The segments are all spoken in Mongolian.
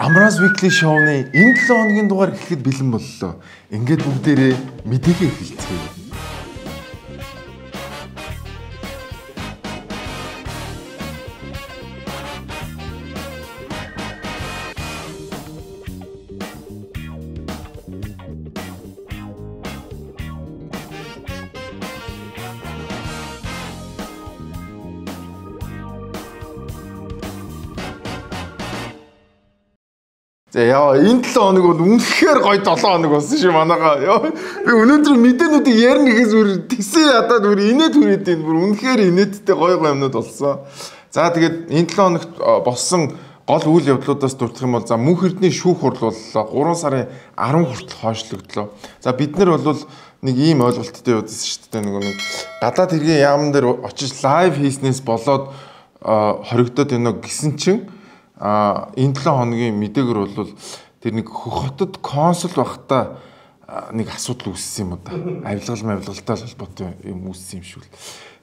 Amras Weekly Show-ны энэ 7 хоногийн дугаар эхлэхэд бэлэн боллоо. Ингээд бүгдээрээ мэдээгээ хэлцгээе. Яа, энэ 7 хоног бол үнэхээр гоё 7 хоног болсон шүү манайгаа. Би өнөөдөр мэдээнүүдийг ярина гэхээс бүр тэсээ ядаад бүр инээд хүрээд байна. Бүр үнэхээр инээдтэй гоё юмнууд болсон. За тэгээд энэ 7 хоногт болсон гол үйл явдлуудаас дурдах юм бол за мөнх эрдний шүүх хурлууллаа. 3 сарын 10 хүртэл хойшлогдлоо. За бид нар бол нэг ийм ойлголттой явуулсан шүү дээ. Нэг гадаад хэргийн яамн дээр очиж лайв хийснээс болоод хоригдоод байна гэсэн чинь энэ 7 хоногийн мэдээгэр бол тэр нэг Хөх хотод консул байхдаа нэг асуудал үүссэн юм да. Авилгалтай холбоотой юм үүссэн юм шүү л.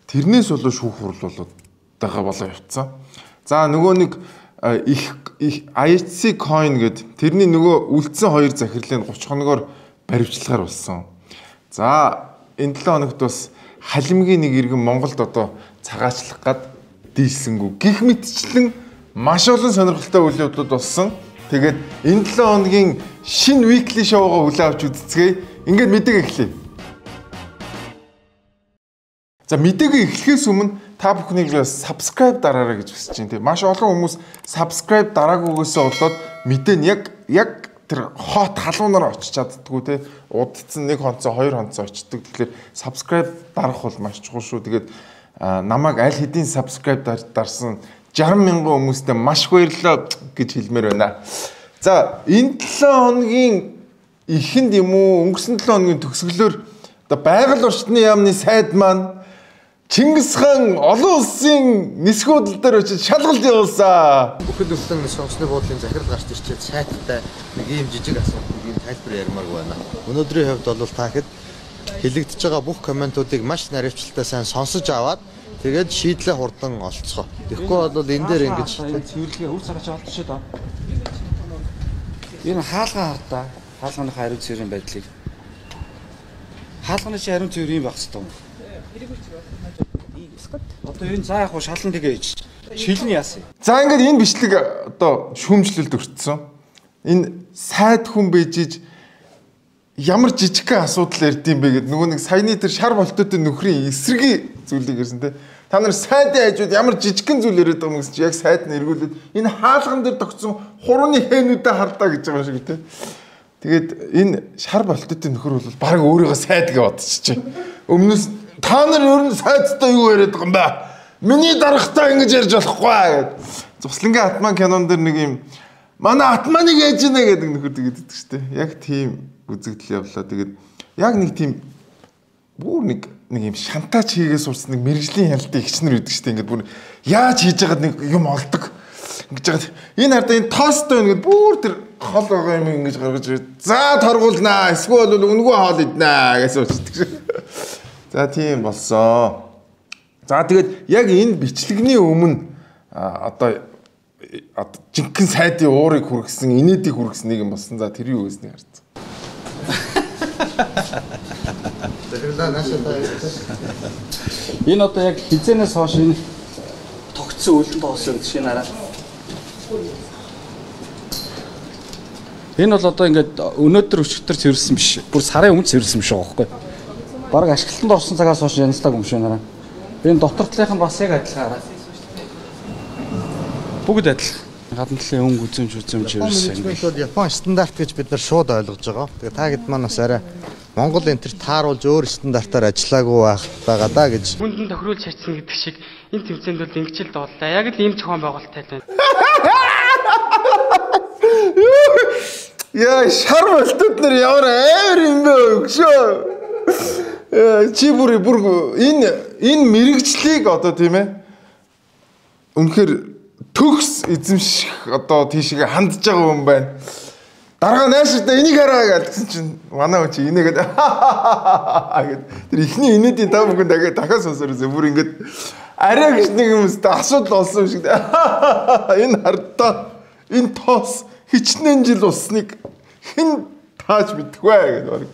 Тэрнээс болоо шүүх хурлуулалтайгаа болоо явцсан. За нөгөө нэг их IHC coin гэд тэрний нөгөө үлдсэн хоёр захирлыг 30 хоногоор баривчлагаар болсон. За энэ 7 хоногт бас халимгийн нэг иргэн Монголд одоо цагаачлах гад дийлсэнгүү. Гэх мэтчлэн маш олон сонирхолтой үйл явдлууд болсон. Тэгээд энэ 7 хоногийн шинэ weekly show-гоо хүлээн авч үзцгээе. Ингээд мэдээгээ эхлэе. За мэдээгээ эхлэхээс өмнө та бүхнийг subscribe дараарай гэж хүсэж байна. Тэг. Маш олон хүмүүс subscribe дараагүйгээсээ болоод мэдээ нь яг тэр хот халуунаар очиж чаддггүй те. Удцсан 1 хонцоо 2 хонцоо очдөг. Тэгэхээр subscribe дарах бол маш чухал шүү. Тэгээд намайг аль хэдийн subscribe дарсан 60,000 хүмүүстээ маш баярлалаа гэж хэлмээр байна. За энэ 7 хоногийн эхэнд юм уу өнгөрсөн 7 хоногийн төгсгөлөөр одоо байгаль орчны яамны сайд маань Чингис хаан олон улсын нисгүүдэл дээр очиж шалгалт явуулсан. Бүхэл улсын сонгоцны буудлын захирал гарч ирчээд сайттай нэг ийм жижиг асуудал ийм тайлбар ярмааргүй байна. Өнөөдрийн хувьд бол та хэд хэлэгдэж байгаа бүх комментуудыг маш наривчлалтай сайн сонсож аваад тэгээд шийдлээ хурдан олцгоо. Тэгэхгүй бол энэ дээр ингэж цэвэрлэгээ үр цагаач олдчиход байна. Энэ хаалган хартаа хаалганы хариу цэврийн байдлыг хаалганы хариу цэвэр юм байх хэвээр. Одоо энэ за яг шалан тэгээч. Шилэн яасан. За ингээд энэ бичлэг одоо шүүмжлэлд өртсөн. Энэ сайд хүн бэжиж ямар жижигхэн асуудал ярьдсан бэ гэдэг нөгөө нэг саяны тэр шар болтуудын нөхрийн эсрэгийн зүйлийг ярьсан те. Та нар сайдын хажууд ямар жижигхэн зүйл яриад байгаа юм гэсэн чи яг сайд нь эргүүлээд энэ хаалган дээр тогтсон хурууны хээнүүдэд хардаа гэж байгаа шиг те. Тэгээд энэ шар болтуудын нөхөр бол баг өөрийгөө сайд гэж бодчихжээ. Өмнөөс та нар ер нь сайдтай юу яриад байгаа юм бэ? Миний дарагтай ингэж ярьж болохгүй гэд. Цуслангийн Атман кинон дээр нэг юм манай Атманыг ээж нэ гэдэг нөхөр тэгээд штэ. Яг тийм үзэгдэл явлаа. Тэгээд яг нэг тийм бүр нэг юм шантаач хийгээс сурсан нэг мэрэгжлийн хяналтын ихчнэр үүдэг штэ. Ингээд бүр яаж хийж байгаад нэг юм олдог. Ингэж байгаад энэ хардаа энэ тоостой байна гэд бүр тэр хол байгаа юм ингэж гаргаж за торгуулнаа. Эсвэл бол өнгөө хоол иднэ гэсэн үсдэг шиг. За тийм болсон. За тэгээд яг энэ бичлэгний өмнө одоо жинхэнэ сайдын уурыг хүргэсэн, инээдийг хүргэсэн нэг юм болсон. За тэр юу гэснийг харцсан. Энэ одоо яг хизэнээс хойш энэ тогтсон үлдэн тоосон жишээ нараа. Энэ бол одоо ингээд өнөөдөр өчигдөр цэвэрлсэн биш. Бүр сарын өмнө цэвэрлсэн биш байгаа байхгүй. Бараг ашиглалтанд орсон цагаас хойш янзтайг юм шиг нараа. Энэ дотортлынх нь бас яг адилхан хараа. Бүгд адилхан. Гадна талын өнгө үзэмж чивэрсэн. Япон стандарт гэж бид нар шууд ойлгож байгаа. Тэгээ та хэд маань бас арай Монгол энэ төр тааруулж өөр стандартаар ажиллаагүй байгаа да гэж. Хүндэн тохируулж чадсан гэдэг шиг энэ төвцөнд бол ингэж л дуулаа. Яг л ийм зохион байгуулалттай байна. Яа, шар болтууд нар ямар амар юм бэ өгшөө. Чи бүр энэ мэрэгжлийг одоо тийм ээ. Үнэхээр төгс эзэмших одоо тийшээ хандж байгаа юм байна. Дараа нааштай энийг хараа гэсэн чинь манай хүн чи инээгээд гэд тэр ихний инээдийн тав бүхэн дахиад сонсорсон. Бүр ингээд арай гэж нэг юмстай асуудал болсон шиг. Энэ хардаа энэ тоос хичнээн жил усныг хэн тааж мэдгүй гэдэг.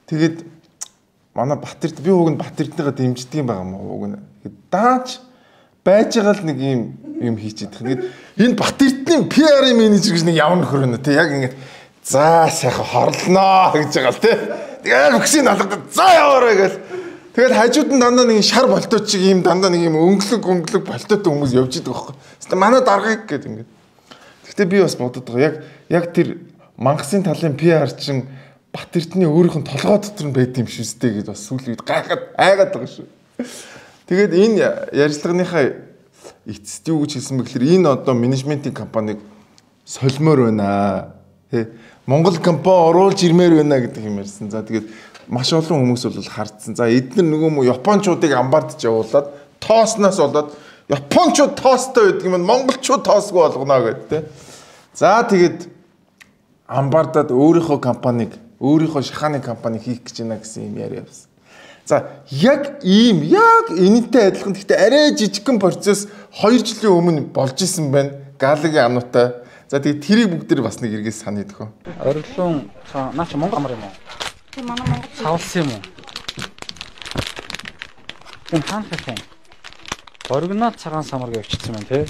Тэгээд манай Батэрд би уг нь Батэрднийгаа дэмждэг юм байгаа юм уу? Уг нь дааж байж байгаа л нэг юм хийчихэд. Тэгээд энэ Батэрдний PR-ийн менежер гэж нэг явна нөхөр өнө тий яг ингэ за сайхан хорлноо гэж байгаа л тий. Тэгээд бүксийн алгад за яваарай гэл. Тэгээд хажууд нь дандаа нэг шар болтоо чиг юм дандаа нэг юм өнгөлөг болтоотой хүмүүс явж идэг байхгүй. Гэтэ манай даргаыг гээд ингэ. Гэтэ би бас бодод байгаа. Яг тэр мангасын талын PR чин Батэрдний өөрийнх нь толгой дотор нь байд юм шүү дээ гэж бас сүүлийн үед гайхаад айгаад байгаа шүү. Тэгээд энэ ярилцлагынхаа эцэст юу гэж хэлсэн бэ гэхээр энэ одоо менежментийн компаниг солимоор байна. Тэ Монгол компани оруулж ирмээр байна гэдэг юм ярьсан. За тэгээд маш олон хүмүүс бол хардсан. За эдгээр нөгөө мө японочдыг амбардж явуулаад тоосноос болоод японочд тоостой байдаг юм монголчууд тоосгүй болгоно гэдэг тэ. За тэгээд амбардаад өөрийнхөө компаниг өөрийнхөө шахааны компани хийх гэж байна гэсэн юм яриа явсан. За яг энэтэй адилхан гэхдээ арай жижигхэн процесс 2 жилийн өмнө болж исэн байна. Галагийн амнуутай. За тэгээд тэрийг бүгдээр бас нэг эргээс саний дөхөө. Орилон наа чи Монгол амар юм уу? Тийм манай Монгол. Савлсан юм уу? Энэ хаан хэвэн. Оригинал цагаан самар гэвчихсэн байна тий.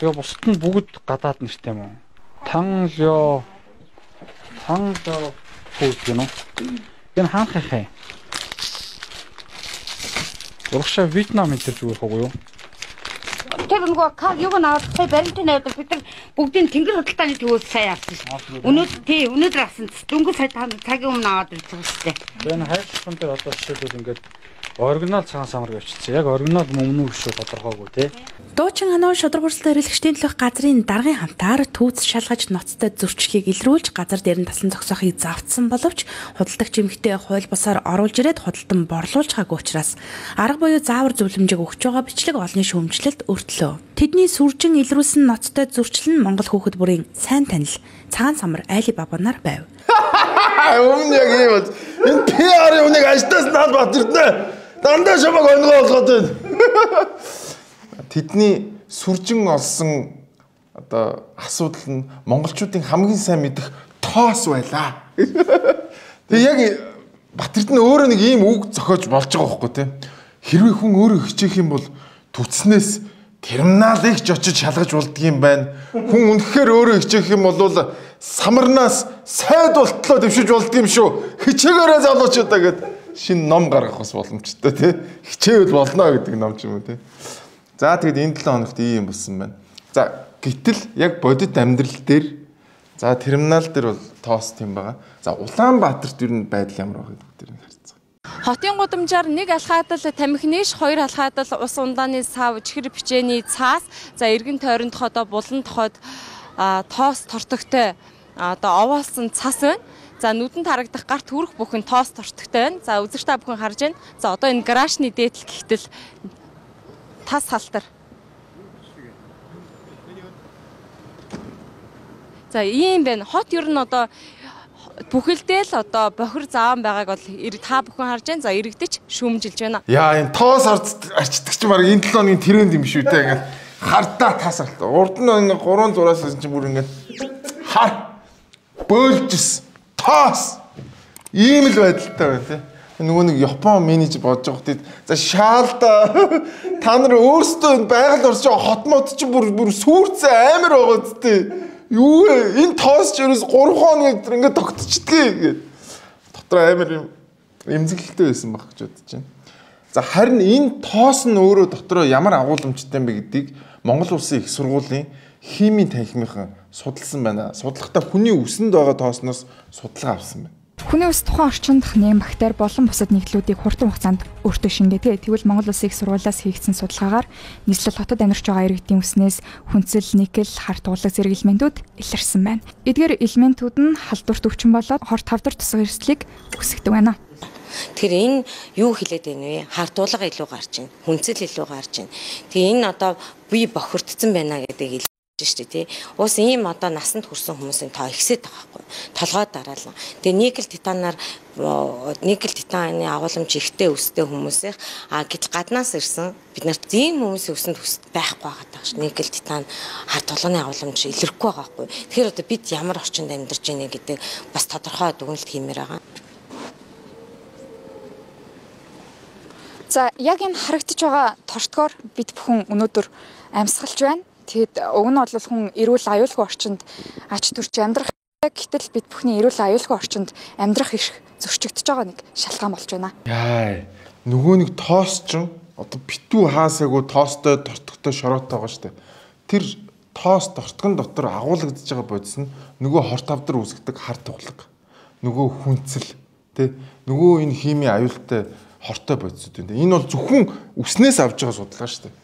Тэгээ бусад нь бүгд гадаад нэртэй юм уу? Танлё фуд гэнэ. Энэ хаан хэвэн. Урагшаа Вьетнам энэ төр зүгээр хог юу? Тэр нөгөө кар юг наад сая баримтын найдвар бид нар бүгдийн тэнгэр худалдааны төвөөс сая авсан шүү. Өнөөдөр авсан. Дөнгөж сая цагийн өмнө аваад ирсэн шүү дээ. Энэ хайрцсан дээр одоо жишээлбэл ингээд оригинал цагаан самар гэвчихсэн. Яг оригинал мөн үү шүү тодорхойгүй тий. Дуучин Хануу шудраг хүртэл эрэлхчдийн төлөх газрын даргын хамтаар түүц шалгаж ноцтой зөрчлөхийг илрүүлж газар дээр нь тасан зогсоохыг завдсан боловч худалдагч эмэгтэй хууль бусаар оруулж ирээд худалдан борлуулж байгаагүй учраас арга буюу заавар зөвлөмжийг өгч байгаа бичлэг олонний шүүмжлэлд өртлөө. Тэдний сүржин илрүүлсэн ноцтой зөрчил нь Монгол хүүхэд бүрийн сайн танил цагаан самар Алибабанаар байв. Өмнө яг ийм бол энэ PR-ийн үнийг ажтаас наад Батэрднэ. Дандаа шамаг онгоо болгоод байна. Тэдний сүржин олсон одоо асуудал нь монголчуудын хамгийн сайн мэдэх тоос байлаа. Тэгээ яг Батэрдэн өөрөө нэг ийм үг зохиож болж байгаа байхгүй тий. Хэрвээ хүн өөрөө хичээх юм бол түтснээс терминалыг ч очиж шалгаж болдгийм байна. Хүн үнэхээр өөрөө хичээх юм бол самарнаас сайд болтлоо дэвшиж болдгийм шүү. Хичээгээрээ залуучуудаа гэд шинэ ном гаргах бас боломжтой тий. Хичээвэл болно гэдэг ном ч юм уу тий. За тэгэд энэ 7 хоногт ийм болсон байна. За гэтэл яг бодит амьдрал дээр за терминал дээр бол тоос тийм байгаа. За Улаанбаатарт ер нь байдал ямар байгаа гэдэг дээр харцгаа. Хотын гудамжаар нэг алхаадал тамхи нийш, хоёр алхаадал ус ундааны сав, чихэр бичээний цаас, за эргэн тойронд хотоо булан тоход тоос тортогтой одоо овоолсон цас байна. За нүдэнд харагдах гарт хүрэх бүхэн тоос тортогтой байна. За үзэгч та бүхэн харж байна. За одоо энэ гаражны дээдл гэхтэл тас халтар. За ийм байна. Хот ер нь одоо бүхэлдээ л одоо бохир заан байгааг бол та бүхэн харж байна. За иргэдэж шүүмжилж байна. Яа энэ тоос арчдаг ч баг энэ 7 хоногийн тренд юм шүү дээ. Ингээд хардаа тас арт. Урд нь ингээд 3 зураас чинь бүр ингээд хар бөөлжс тоос ийм л байдалтай байна тий. Нөгөө нэг Япон менежер бодож байгаа хөтэ. За шаалда та нар өөрсдөө байгаль орж байгаа хот мод чи бүр сүрцэн амар байгаа зү. Юу вэ? Энэ тоос ч ерөөс 3 хоног ингээд тогтчихдгийг гээд. Дотор амар юм эмзэглэлтэй байсан баг гэж бодож байна. За харин энэ тоос нь өөрөө дотроо ямар агуулмжтай юм бэ гэдгийг Монгол Улсын их сургуулийн химийн танхимынхан судалсан байна. Судлахдаа хүний үсэнд байгаа тоосноос судалгаа авсан байна. Хүний ус тухайн орчинд нэм бактери болон бусад нэгдлүүдийг хурдан хугацаанд өөртөө шингээдэг. Тэгвэл Монгол Улсын их сургуулиас хийгдсэн судалгаагаар нийслэл хотод амьдарч байгаа иргэдийн үснээс хүнсэл, никель, харт уулаг зэрэг элементүүд илэрсэн байна. Эдгээр элементүүд нь халдварт өвчин болоод хорт хавдар тусгай эрсдлийг үүсгэдэг байна. Тэгэхээр энэ юу хэлээд байна вэ? Харт уулга илүү гарч байна. Хүнсэл илүү гарч байна. Тэгээ энэ одоо бие бохирдсон байна гэдэг шүү дээ тий. Уус ийм одоо насанд хүрсэн хүмүүсийн тоо ихсээд байгаа байхгүй. Толгой дараалан. Тэгээ никель титаны агуулмж ихтэй өстэй хүмүүсийн гэтэл гаднаас ирсэн бид нарт ийм хүмүүсийн өсөнд байхгүй байгаа даа ш. Никель титан харт толгойн агуулмж илэрхгүй байгаа байхгүй. Тэгэхээр одоо бид ямар орчинд амьдарч байна гэдэг бас тодорхой дүгнэлт хиймээр байгаа. За яг энэ харагдаж байгаа торчгоор бид бүхэн өнөөдөр амьсгалж байна. Тэгэд уг нь бол хүн эрүүл аюулгүй орчинд ач түрч амьдрах. Гэтэл бид бүхний эрүүл аюулгүй орчинд амьдрах их зөрчигдөж байгаа нэг шалтгаан болж байна. Яа, нөгөө нэг тоос ч одоо битүү хаасаагүй тоостой тортогтой шороотой байгаа шүү дээ. Тэр тоос тортгон дотор агуулгадж байгаа бодис нь нөгөө хорт авдар үүсгдэг хар туглаг. Нөгөө хүнцэл тий нөгөө энэ химийн аюултай хортой бодисуд байна. Энэ бол зөвхөн үснээс авж байгаа судалгаа шүү дээ.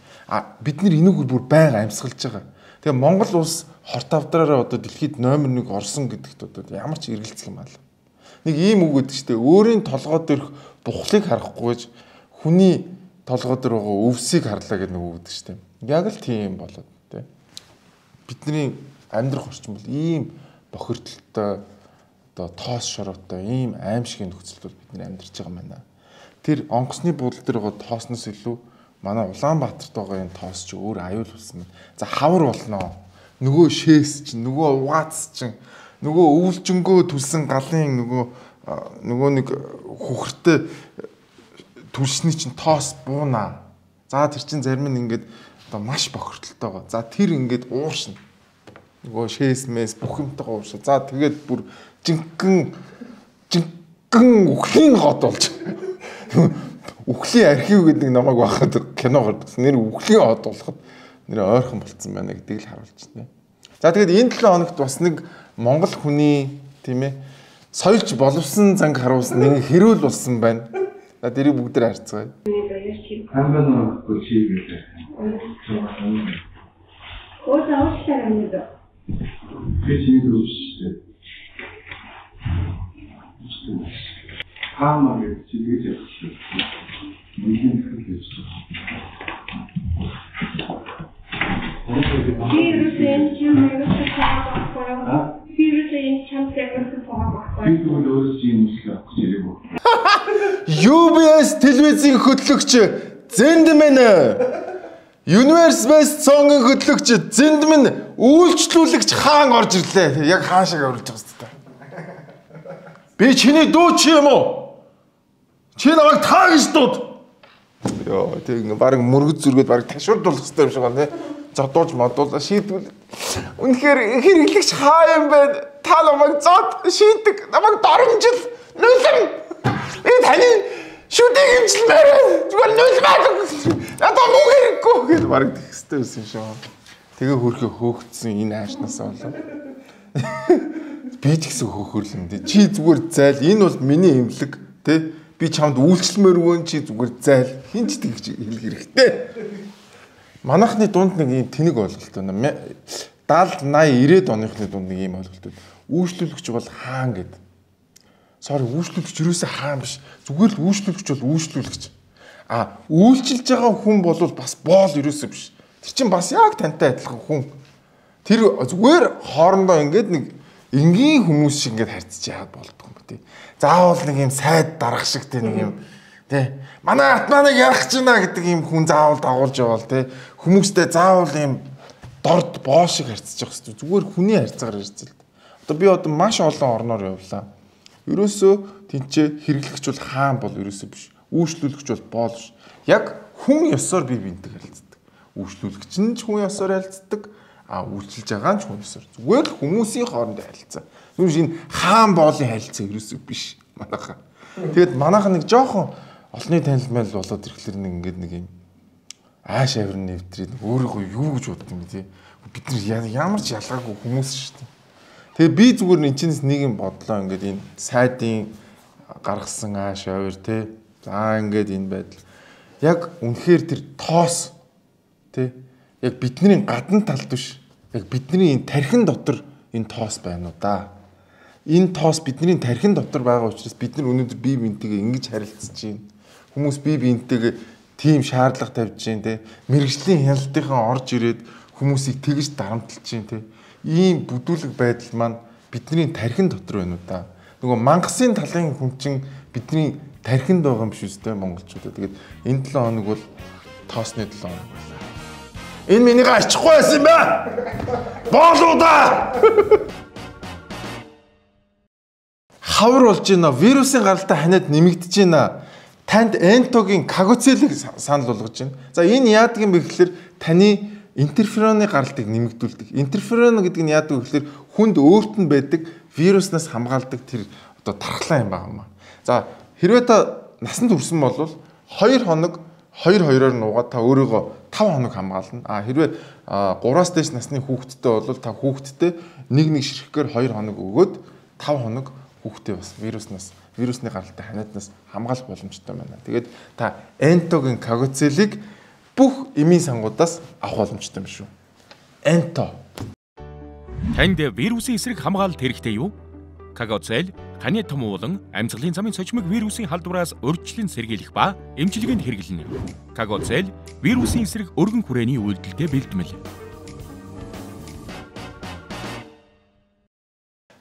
Бид нар энийг бүр байнга амьсгалж байгаа. Тэгээ Монгол улс хорт авдраараа одоо дэлхийд номер 1 орсон гэдэгт одоо ямар ч эргэлзэх юм аа. Нэг ийм үг гэдэг чинь өөрийн толгой дээрх бухлыг харахгүйж хүний толгой дээр байгаа өвсийг харлаа гэдэг нэг үг гэдэг чинь. Яг л тийм болоод тий. Бидний амьдрах орчин бол ийм бохирдолтой одоо тоос шороотой ийм аимшигын нөхцөлд бид нар амьдарч байгаа юм байна. Тэр онгоцны буудлын дээр байгаа тоосноос илүү манай Улаанбаатарт байгаа энэ тоос ч өөр аюул болсон байна. За хавар болноо. Нөгөө шээс чинь, нөгөө угац чинь, нөгөө өвлжөнгөө түлсэн галын нөгөө нэг хөхөртэй түлсний чинь тоос буунаа. За тэр чинь зарим нь ингээд одоо маш бохирдолтой байгаа. За тэр ингээд ууршна. Нөгөө шээс мэс бүх юмтайгаа ууршаа. За тэгээд бүр жинхэнэ үхлийн гот болж. Үхлийн архив гэдэг намайг байхад кино гардаг. Нэр үхлийн хот болоход нэр ойрхон болцсон байна гэдгийг л харуулж байна. За тэгээд энэ 7 хоногт бас нэг Монгол хүний тийм ээ соёлж боловсон занг харуулсан нэг хэрүүл болсон байна. За дэрийг бүгд харцгаая. Хамбан гүчигээ. Оосаа уучлаарай. Бичиг рүүштэй. Хамаа гэж чигээ хэлсэн. Мөн хэлсэн. Вирусын чимээс хаваа. Вирусын чамсагаас хаваа. Вирус өөрсдийн хэлэх. UBS телевизийн хөтлөгч Зэндмэн Universe Best Song-ын хөтлөгч Зэндмэн үйлчлүүлэгч хаан орж ирлээ. Яг хаан шиг оруулж байгаа юм байна. Би чиний дүү чи юм уу? Чи намайг таа гэж дууд. Йоо, тэг ингээ баг мөргөд зүргээд баг ташууд болох хэрэгтэй юм шиг байна тий. Зодуулж модуулаа шийдвэл. Үнэхээр хэрэглэгч хаа юм бэ? Та намайг зод шийдэг. Намайг доромжил. Нүлэм. Би таны шүдэг юмчлмээр. Зүгээр нүлмээр. Надад муу хэрэггүй гэж баг тэгстэй байсан шүү. Тэгээ хөрхөө хөөгдсөн энэ аашнаас болоо. Би ч гэсэн хөөхөрлөм дээ. Чи зүгээр зайл. Энэ бол миний эмнэлэг тий. Би чамд үйлчлэмээр өгөн чи зүгээр зайл. Хин ч тэгж хэлэх хэрэгтэй. Манайхны дунд нэг юм тэнэг ойлголт байна. 70, 80, 90-ад оныхны дунд нэг юм ойлголт байна. Үйлчлүүлэгч бол хаан гэдэг. Үйлчлүүлэгч юусаа хаан биш. Зүгээр л үйлчлүүлэгч бол үйлчлүүлэгч. Үйлчилж байгаа хүн бол бас боол юусаа биш. Тэр чинь бас яг тантай адилхан хүн. Тэр зүгээр хоорондоо ингээд нэг энгийн хүмүүс шиг ингээд харьцаж яагаад болдгоо юм бэ? Заавал нэг юм сайд дарах шиг те нэг юм тий. Манай атманыг ярах гэж байна гэдэг юм хүн заавал дагуулж яваал тий. Хүмүүстэй заавал юм дорд боо шиг харьцаж явах хэрэгтэй. Зүгээр хүний харьцаагаар харьцал. Одоо би маш олон орноор явлаа. Ерөөсөө тэнцээ хэрэглэгч бол хаан бол ерөөсөө биш. Үйлчлүүлэгч бол боол биш. Яг хүн ёсоор бие биентэй харилцдаг. Үйлчлүүлэгч нь ч хүн ёсоор харилцдаг. Үйлчилж байгаа нь ч хүн ёсоор. Зүгээр л хүмүүсийн хоорондын харилцаа. Түнш энэ хаан боолын харилцаа ерөөсөө биш. Манайхаа. Тэгэд манайхаа нэг жоохон олонний танил мэл болоод ирэхлээр нэг ингэдэг нэг юм ааш авирны нэвтрээд өөрийгөө юу гэж боддог юм бэ? Бид нар ямар ч ялгаагүй хүмүүс шүү дээ. Тэгээ би зүгээр энэ чинээс нэг юм бодлоо ингээд энэ сайдын гаргасан ааш авир те. За ингээд энэ байдал. Яг үнэхээр тэр тоос те. Яг бидний гадна талд биш. Яг бидний энэ тархин дотор энэ тоос байна уу да. Энэ тоос бидний тархин дотор байгаа учраас бид нар өнөөдөр бие биентэйгээ ингэж харилцаж байна. Хүмүүс бие биентэйгээ тийм шаардлага тавьж байна те. Мэргэжлийн хяналтынхан орж ирээд хүмүүсийг тэгж дарамтлж чинь тий. Ийм бүдүүлэг байдал маань бидний тархин дотор байна уу да. Нөгөө мангасын талын хүн чинь бидний тархинд байгаа юм биш үстэй монголчуудаа. Тэгээд энэ 7 хоног бол тоосны 7 хоног байлаа. Энэ минийга ачихгүй байсан юм байна. Боолуудаа. Хавар болж байна. Вирусын гаралтай ханиад нэмэгдэж байна. Танд энтогийн кагоцелийг санал болгож байна. За энэ яадаг юм бэ гэхээр таны интерфероны гаралтыг нэмэгдүүлдэг. Интерферон гэдэг нь яадаг вэ гэхээр хүнд өөрт нь байдаг вируснаас хамгаалдаг тэр одоо тархлаа юм байна. За хэрвээ та насанд хүрсэн бол 2 хоног 2-2-оор нуугаад та өөрийгөө 5 хоног хамгаална. Хэрвээ 3-аас дээш насны хүүхэдтэй бол та хүүхэдтэй нэг ширхгээр 2 хоног өгөөд 5 хоног хүүхдээ бас вирусны гаралтай ханиаднаас хамгаалах боломжтой байна. Тэгээд та энтогийн кагоцелийг бүх эмийн сангуудаас авах боломжтой юм шүү. Энто. Танд вирусын эсрэг хамгаалалт хэрэгтэй юу? Кагоцел ханы том уулан амьсгалын замын цочмог вирусын халдвараас урьдчилан сэргийлэх ба эмчилгээнд хэрэглэнэ. Кагоцел вирусын эсрэг өргөн хүрээний үйлдэлтэй бэлтгэл.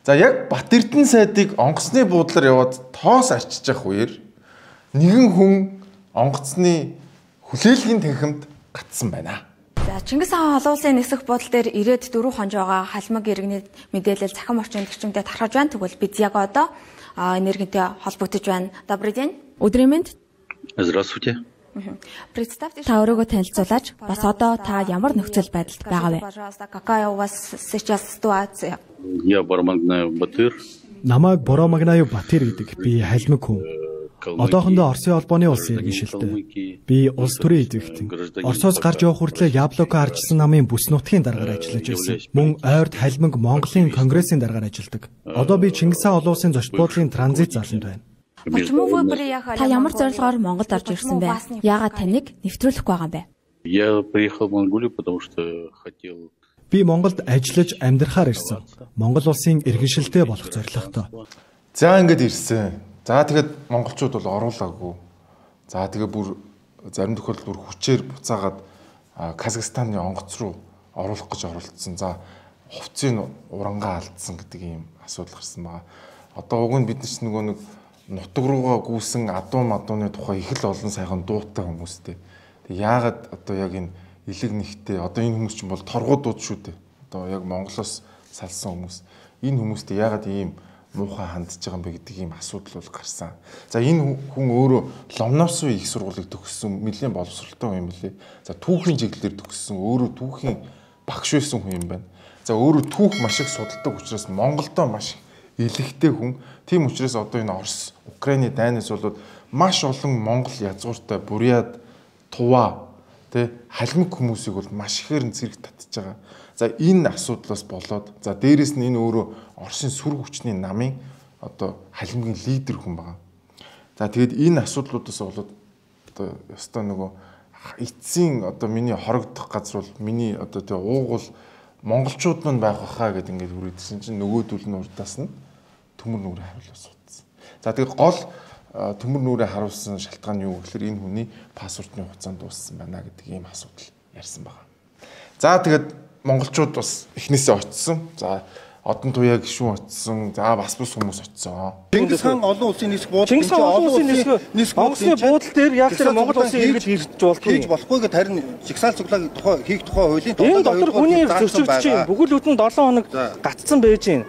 За яг Батэрдэн сайдыг онгоцны буудлаар яваад тоос арчиж явах үеэр нэгэн хүн онгоцны хүлээлгийн танхимд гатсан байна. За Чингис хаан олон улсын нисэх бодол дээр ирээд 4 хонж байгаа халмаг иргэний мэдээлэл захин орчин гэрчмдээ тархаж байна. Тэгвэл бид яг одоо энергитэй холбогдож байна. Добрый день. Өдрийн мэнд. Здравствуйте. Та өөрийгөө танилцуулаач. Бас одоо та ямар нөхцөл байдалд байгаа вэ? Какая у вас сейчас ситуация? Я Боромагнаю Батыр. Намайг Боромагнаю Батыр гэдэг. Би халмаг хүн. Одоохондоо Оросын холбооны улсын иргэншилтэй. Би улс төрийн эзэгтэн. Оросоос гарч явах хүртлээр Яблоко арчилсан намын бүс нутгийн даргаар ажиллаж байсан. Мөн ойрд халмаг Монголын конгрессийн даргаар ажилладаг. Одоо би Чингис хаан олон улсын зочд буудлын транзит заланд байна. Та ямар зорилгоор Монголд орж ирсэн бэ? Яагаад таныг нэвтрүүлэх байгаа юм бэ? Я приехал в Монголию, потому что хотел. Би Монголд ажиллаж амьдрахаар ирсэн. Монгол улсын иргэншилтэй болох зорилготой. За ингэж ирсэн. За тэгээд монголчууд бол оруулаагүй. За тэгээд бүр зарим тохиолдолд бүр хүчээр буцаагаад Казахстаны онгоц руу оруулах гэж оролцсон. За хувцсыг урангаа алдсан гэдэг ийм асуудал гарсан байгаа. Одоо уг нь бид нөгөө нэг нутаг руугаа гүйсэн адууны тухай их л олон сайхан дуутай хүмүүстэй. Тэг яагаад одоо яг энэ элэг нэгтэй одоо энэ хүмүүс чинь бол торгуудууд шүү дээ. Одоо яг Монголоос салсан хүмүүс. Энэ хүмүүстэй яагаад ийм муухай хандж байгаа юм бэ гэдэг ийм асуудал бол гарсан. За энэ хүн өөрөө Ломносов их сургуулийг төгссөн, нэлийн боловсролтой хүн юм билээ. За түүхийн чиглэлээр төгссөн, өөрөө түүхийн багш байсан хүн юм байна. За өөрөө түүх маш их судалдаг учраас Монголдоо маш илэгтэй хүн. Тийм учраас одоо энэ Орос, Украины дайнаас болоод маш олон Монгол язгууртай Буряд, Тува, тэ халимг хүмүүсийг бол маш ихээр зэрэг татж байгаа. За энэ асуудлаас болоод за дээрэс нь энэ өөрөө Оросын сүр хүчний намын одоо халимгийн лидер хүн байгаа. За тэгээд энэ асуудлуудаас болоод одоо ёстой нөгөө эцсийн одоо миний хорогдох газар бол миний одоо тэг уугуул монголчууд мань байх баха гэд ингээд хүрээдсэн чинь нөгөөдөл нь урдаас нь төмөр нүрээ харуулж суудсан. За тэгээд гол төмөр нүрээ харуулсан шалтгаан юу гэхээр энэ хүний паспортны хугацаанд дууссан байна гэдэг ийм асуудал ярьсан байна. За тэгээд монголчууд бас эхнээсээ очсон. За одон туяа гишүүн очсон. За бас бус хүмүүс очсон. Чингис хаан олон улсын нисэх буудал. Чингис хаан олон улсын нисэх онгоцны буудал дээр яг тэр Монгол улсын иргэд хийж болдгоо. Хийж болохгүйгээд харин жигсаал цуглааг тухай хийх тухай хуулийн энэ дотор хүний зөрчилдөж чинь бүгд бүтэн 7 хоног гацсан байж гин.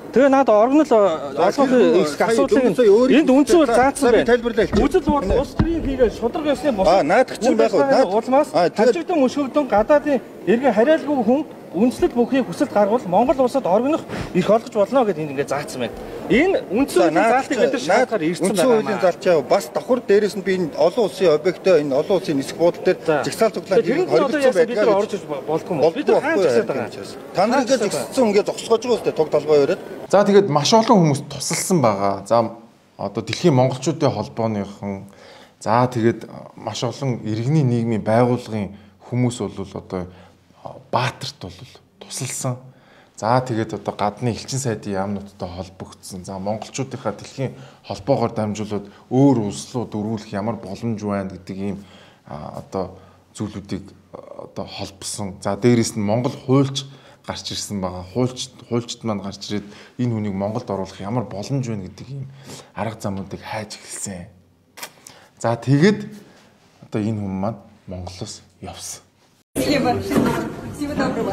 Тэгээ надад оргонол олгох их асуудлыг энд үнцэн бол заасан байна. Үзэл бол улс төрийн хийгээ шударга ёсны бос. Наадах чинь байх уу? Улмаас хажигдан өшгөлдөн гадаадын иргэн хариалгүй хүн үндэслэл бүхий хүсэлт гаргавал Монгол улсад оргонох их олгож болно гэдээ ингэ заасан байна. Энэ үндсэн заалтыг бид нар шаардахаар ирсэн байна. Үндсэн үеийн залчаа бас давхар дээрээс нь би энэ олон улсын объектоо энэ олон улсын нисэх буудал дээр жигсаал цуглаан хоригдсон байдгаа орж болдгүй юм бол бид нар хааж ирсэн байгаа. Та нар ингэж зогссон ингээд зогсгож байгаа үстэй туг талбай өрөөд. За тэгээд маш олон хүмүүс тусалсан байгаа. За одоо дэлхийн монголчуудын холбооныхан за тэгээд маш олон иргэний нийгмийн байгууллагын хүмүүс бол одоо Баатарт бол тусалсан. За тэгээд одоо гадны элчин сайдын яамнуудтай холбогдсон. За монголчуудынхаа дэлхийн холбоогоор дамжуулаад өөр улс руу дөрвүүлэх ямар боломж байна гэдэг ийм одоо зүйлүүдийг одоо холбосон. За дээрээс нь Монгол хуульч гарч ирсэн байгаа. Хуульчд маань гарч ирээд энэ хүнийг Монголд оруулах ямар боломж байна гэдэг ийм арга замуудыг хайж эхэлсэн. За тэгээд одоо энэ хүн маань Монголоос явсан. Всего доброго.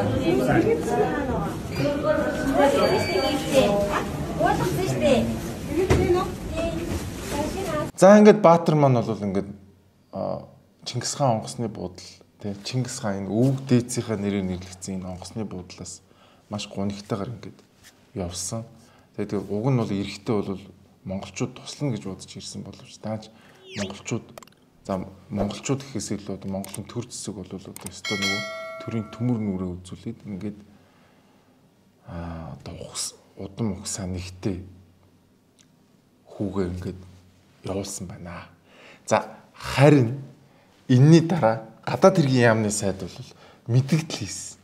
За ингээд Баатар маань бол ингээд Чингис хаан онгоцны буудал тий Чингис хаан энэ өвөг дээдсийнхаа нэрээр нэрлэгдсэн энэ онгоцны буудлаас маш гонигтайгаар ингээд явсан. Тэгээд уг нь бол эрэхтэй бол монголчууд туслана гэж бодож ирсэн боловч дааж монголчууд гэхээс илүү одоо Монголын төр зэсэг бол одоо өстой нөгөө төрийн төмөр нүрээ үзүүлээд ингээд одоо удам угсаа нэгтэй хүүгээ ингээд явуулсан байна. За харин энэний дараа гадаад хэргийн яамны сайд бол мэдгдэл хийсэн.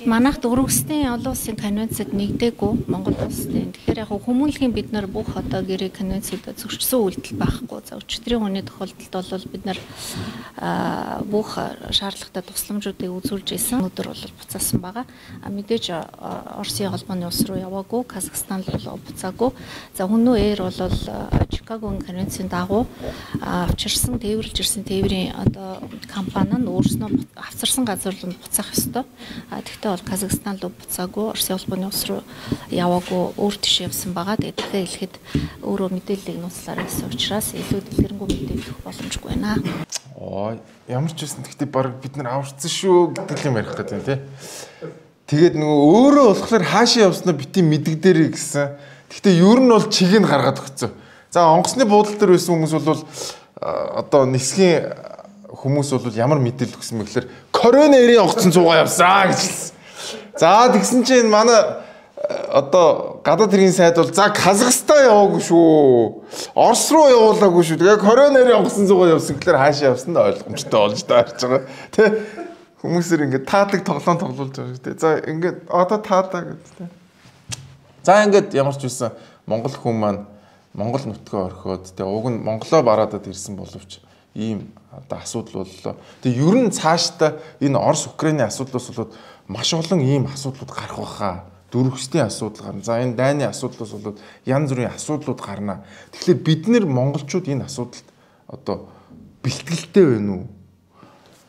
Манайх дөрөвсний олон улсын конвенцэд нэгдээгүй Монгол улсын. Тэгэхээр яг хүмүүнлэгийн бид нар бүх одоо гэрээ конвенцэд зөрчсөн үйлдэл байхгүй. За өчигдрийн хүний тохиолдолд бол бид нар бүх шаардлагатай тусламжуудыг үзүүлж исэн. Өнөөдөр бол буцаасан байгаа. Мэдээж Оросын холбооны улс руу яваагүй, Казахстан руу буцаагүй. За Хүннү Эйр бол Чикагогийн конвенцийн дагуу авчирсан, тээвэрлж ирсэн тээврийн одоо компани нь өөрснөө авчирсан газар руу буцаах ёстой. Тэгтээ бол Казахстан руу буцаагүй, Оросын холбооны улс руу яваагүй, өөр тийш явсан байгаа. Тэгээд дахиад хэлэхэд өөрөө мэдээллийг нууцлаар гэсэн учраас илүү дэлгэрэнгүй мэдээлэх боломжгүй байна. Ямар ч байсан гэхдээ баг бид нар аварцсан шүү гэдэг юм ярих гэдэг тийм тий. Тэгээд нөгөө өөрөө болохоор хаашаа явснаа битий мэдгдэрээ гэсэн. Гэхдээ ер нь бол чигийг гаргаад өгцөө. За онгоцны буудлын дээр байсан хүмүүс бол одоо нисхийн хүмүүс бол ямар мэдээлэл өгсөн бэ гэхээр коронавирийн онгоцон цугаа явсан гэж хэлсэн. За тэгсэн чинь манай одоо гадаад хэргийн сайд бол за Казахстан яваагүй шүү. Орос руу явуулаагүй шүү. Тэгээ коронавирийн онгоцон цугаа явсан гэхээр хаашаа явсан нь ойлгомжтой болж таарч байгаа. Тэ хүмүүсээр ингээд таадаг тоглоом тоглуулж байгаа шүү дээ. За ингээд одоо таадаа гэдэг. За ингээд ямар ч байсан Монгол хүн маань Монгол нутгаа орхиод тэгээ уг нь Монголоо бараадад ирсэн боловч ийм одоо асуудал боллоо. Тэгээ ер нь цаашдаа энэ Орос Украиний асуудлаас болоод маш олон ийм асуудлууд гарах байхаа. Дөрвөсний асуудал гарна. За энэ дайны асуудлаас болоод янз бүрийн асуудлууд гарна. Тэгэхээр бид нэр монголчууд энэ асуудалд одоо бэлтгэлтэй байна уу?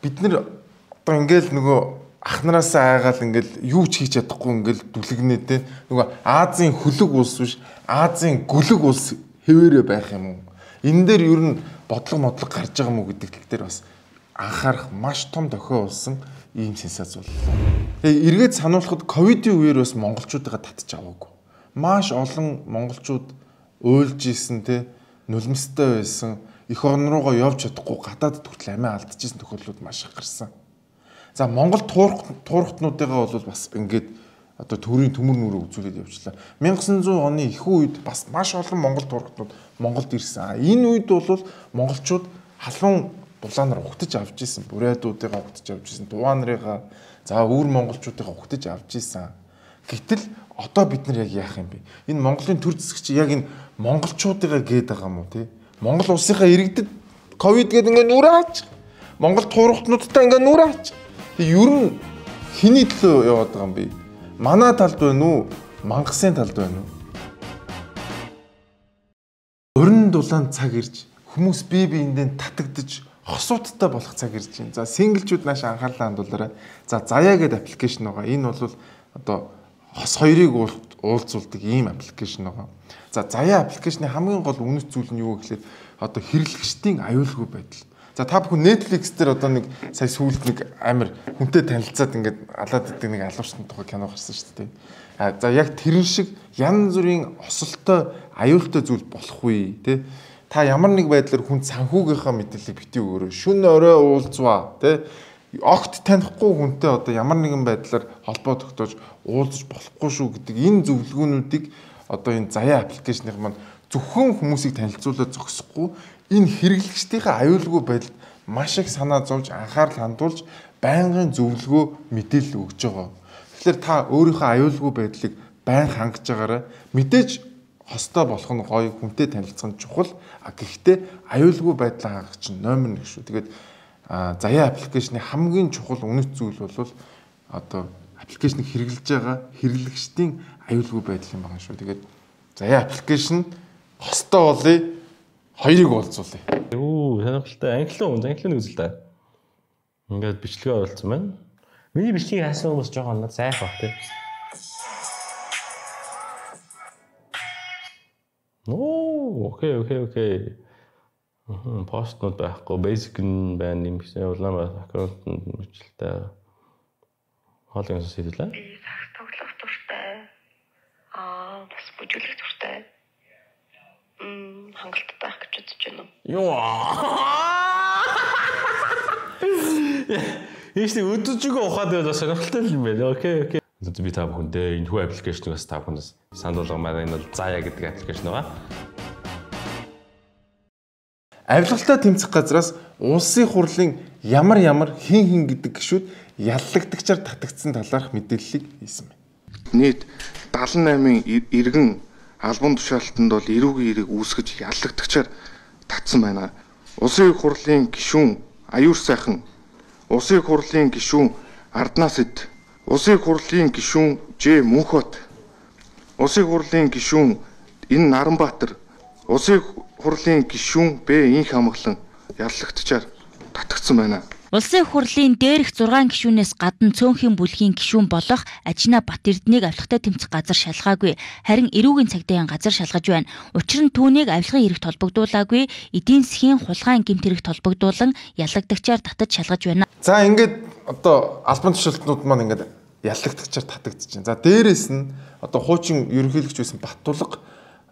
Бид нэр одоо ингээл нөгөө ах нараасаа айгаал ингээл юу ч хийж чадахгүй ингээл дүлгэнээ те. Нөгөө Азийн хөлөг улс биш, Азийн гөлөг улс хэвээрээ байх юм уу? Энэ дээр ер нь бодлого гарч байгаа мó гэдэг тал дээр бас анхаарах маш том дохио болсон ийм сенсац боллоо. Тэгээ эргээд сануулхад ковидын үеэр бас монголчуудаа татж аваагүй. Маш олон монголчууд уйлж исэн те нулимстай байсан, эх орн руугаа явж чадахгүй гадаад хүртэл амиа алдчихсан тохиолдлууд маш их гарсан. За Монгол туурхтнуудыгаа бол бас ингээд одоо төрийн төмөр нүрээ үзүүлээд явчлаа. 1900 оны ихүү үед бас маш олон монгол туурхтнууд Монголд ирсэн. Энэ үед бол монголчууд халуун дулаанаар угтаж авч исэн. Бурайдуудыгаа угтаж авч исэн. Дуваа за өөр монголчуудыгаа угтаж авч исэн. Гэтэл одоо бид нар яг яах юм бэ? Энэ Монголын төр зэсгч яг энэ монголчуудыгаа гээд байгаа юм уу тий? Монгол улсынхаа иргэдэд ковид гэдэг ингээд нүрээ аач. Монгол туурхтнуудтай ингээд нүрээ аач. Ер нь хэний төлөө яваад байгаа юм бэ? Манай талд байна уу? Мангасын талд байна уу? Өрн дулаан цаг ирж хүмүүс бие биендээ татагдж хосуудтай болох цаг ирж байна. За синглжүүд нааш анхаарлаа хандуулаарай. За Заяа гэдэг аппликейшн байгаа. Энэ бол одоо хос хоёрыг уулзуулдаг ийм аппликейшн байгаа. За Заяа аппликейшны хамгийн гол үнэт зүйл нь юу гэхээр одоо хэрэглэгчдийн аюулгүй байдал. За та бүхэн Netflix дээр одоо нэг сая сүүлд нэг амар хүнтэй танилцаад ингээд алаад идэг нэг алуурчны тухай кино гарсан шүү дээ. За яг тэрэн шиг янз бүрийн осолтой аюултай зүйл болохгүй тий. Та ямар нэг байдлаар хүн санхүүгийнхаа мэдээллийг битгий өгөөрэй. Шүн орой уулзваа тий. Огт танихгүй хүнтэй одоо ямар нэгэн байдлаар холбоо тогтоож уулзаж болохгүй шүү гэдэг энэ зөвлөгөөнүүдийг одоо энэ Заяа аппликейшных маань зөвхөн хүмүүсийг танилцуулаад зогсохгүй энэ хэрэглэгчдийнхээ аюулгүй байдалд маш их санаа зовж анхаарал хандуулж байнгын зөвлөгөө мэдээлэл өгж байгаа. Тэгэхээр та өөрийнхөө аюулгүй байдлыг байнга хангаж байгаарай. Мэдээж хостой болох нь гоё, хүнтэй танилцах нь чухал. Гэхдээ аюулгүй байдлаа хангах чинь номер 1 шүү. Тэгээд заяа аппликейшны хамгийн чухал үнэт зүйл бол одоо аппликейшнийг хэрэглэж байгаа хэрэглэгчдийн аюулгүй байдал юм байна шүү. Тэгээд заяа аппликейшн хостой болъё, хоёрыг уулзуулъя. Юу сонирхолтой англи үзэл та. Ингээд бичлэгээ оруулсан байна. Миний бичлэгийг хаасан хүмүүс жоохон надад сайх баг тийм. Окей. Постнод байхгүй, basic нь байна юм гэсэн улаан аккаунт мөрчлөлтэй. Хоолойгоос сэдвлээ. Тоглох дуртай. Бас бүжиглэх дуртай. Хангалттай байх гэж үзэж байна уу? Ийшний өдөжгөө ухаад байвал сонирхолтой юм байна. Окей. Би та бүхэндээ энэ хүү аппликейшнийг бас та бүхэндээс санал болгомоор энэ бол Zaya гэдэг аппликейшн байгаа. Авилгалтай тэмцэх газраас улсын хурлын ямар хин гэдэг гишүүд яллагдагчаар татагдсан талаарх мэдээллийг хийсэн байна. Нийт 78-ын иргэн албан тушаалтанд бол эрүүгийн эерэг үүсгэж яллагдагчаар татсан байна. Улсын хурлын гишүүн Аюур сайхан, улсын хурлын гишүүн Арднаас эд, улсын хурлын гишүүн Ж Мөнхбат, улсын хурлын гишүүн Н Наранбаатар, улсын хурлын гишүүн Б Инх Амглан яллагдчаар татагдсан байна. Улсын хурлын дээрх 6 гишүүнээс гадна цөөнхийн бүлгийн гишүүн болох Ажина Батэрднийг авилгатай тэмцэх газар шалгаагүй, харин эрүүгийн цагдаагийн газар шалгаж байна. Учир нь түүнийг авилгын хэрэгт холбогдуулаагүй, эдийн засгийн хулгайн гэмт хэрэгт холбогдуулан яллагдагчаар татаж шалгаж байна. За ингээд одоо албан тушаалтнууд маань ингээд яллагдагчаар татагдчихэв. За дээрээс нь одоо хуучин ерөнхийлөгч байсан Баттулга